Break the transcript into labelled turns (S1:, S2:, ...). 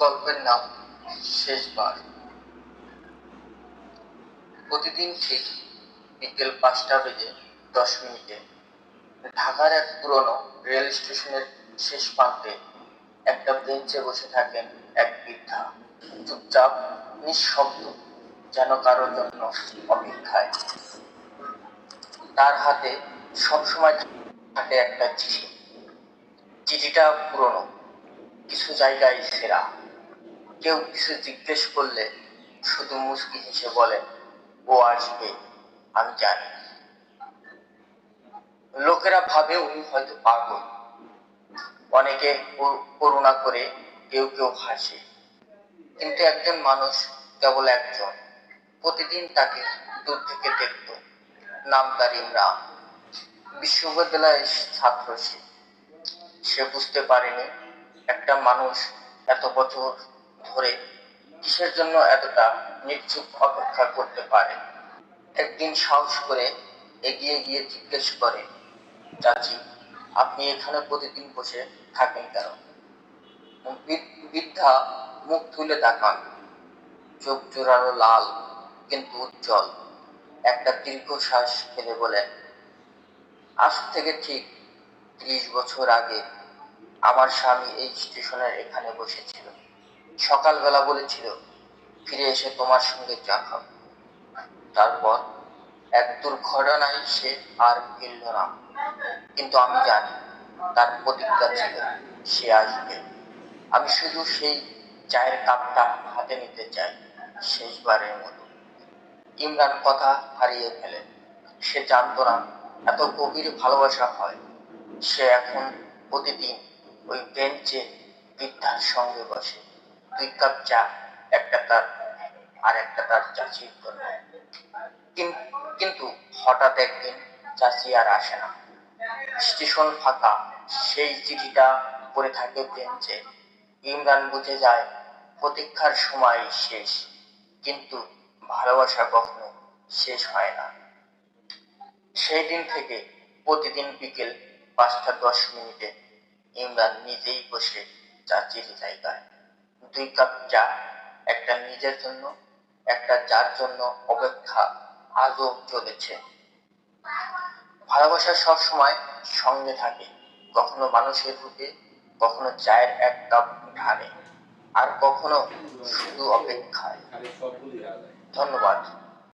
S1: গল্পের নাম শেষবার। প্রতিদিন ঠিক বিকেল 5টা বেজে 10 মিনিটে ঢাকার এক পুরনো রেল স্টেশনের শেষ প্রান্তে একটা বেঞ্চে বসে থাকেন এক বৃদ্ধা, চুপচাপ, নিঃশব্দ, যেন কারোর জন্য অপেক্ষায়। তার হাতে সবসময় থাকে একটা চিঠি। চিঠিটা পুরনো, কিছু জায়গায় ছেঁড়া। কেউ কিছু জিজ্ঞেস করলে শুধু মুচকি হেসে বলেন, ও আসবে, আমি জানি। লোকেরা ভাবে উনি হয়তো পাগল, অনেকে করুণা করে, কেউ কেউ হাসে। কিন্তু একজন মানুষ, কেবল একজন, প্রতিদিন তাকে দূর থেকে দেখত। নাম তার ইমরান। বিশ্ববিদ্যালয়ের ছাত্র সে বুঝতে পারেনি একটা মানুষ এত বছর ধরে কিসের জন্য এতটা নির্চুপ অপেক্ষা করতে পারে। একদিন সাহস করে এগিয়ে গিয়ে জিজ্ঞেস করে, চাচি, আপনি এখানে প্রতিদিন বসে থাকেন কেন? বৃদ্ধা মুখ তুলে তাকান, চোখ জোড়ানো, লাল কিন্তু উজ্জ্বল। একটা দীর্ঘশ্বাস ফেলে বলেন, আজ থেকে ঠিক 30 বছর আগে আমার স্বামী এই স্টেশনের এখানে বসেছিল। সকালবেলা বলেছিল, ফিরে এসে তোমার সঙ্গে চা খাবো। তারপর এক দুর্ঘটনায় সে আর ফিরল না। কিন্তু আমি জানি তার প্রতিজ্ঞা ছিল, সে আসবে। আমি শুধু সেই চায়ের কাপটা হাতে নিতে চাই, শেষবারের মতো। ইমরান কথা হারিয়ে ফেলে। সে জানতো না এত গভীর ভালোবাসা হয়। সে এখন প্রতিদিন ওই বেঞ্চে বৃদ্ধার সঙ্গে বসে, 2 কাপ চা, একটা তার আর একটা তার চাচির জন্য। কিন্তু হঠাৎ একদিন চাচি আর আসে না। স্টেশন ফাঁকা, সেই চিঠিটা পড়ে থাকে বেঞ্চে। ইমরান বুঝে যায় প্রতীক্ষার সময় শেষ, কিন্তু ভালোবাসা কখনো শেষ হয় না। সেই দিন থেকে প্রতিদিন বিকেল 5টা 10 মিনিটে ইমরান নিজেই বসে চাচির জায়গায়, 2 কাপ চা, একটা নিজের জন্য, একটা যার জন্য অপেক্ষা আজও চলেছে। ভালোবাসা সবসময় সঙ্গে থাকে, কখনো মানুষের রূপে, কখনো চায়ের 1 কাপ ঢালে, আর কখনো শুধু অপেক্ষায়। ধন্যবাদ।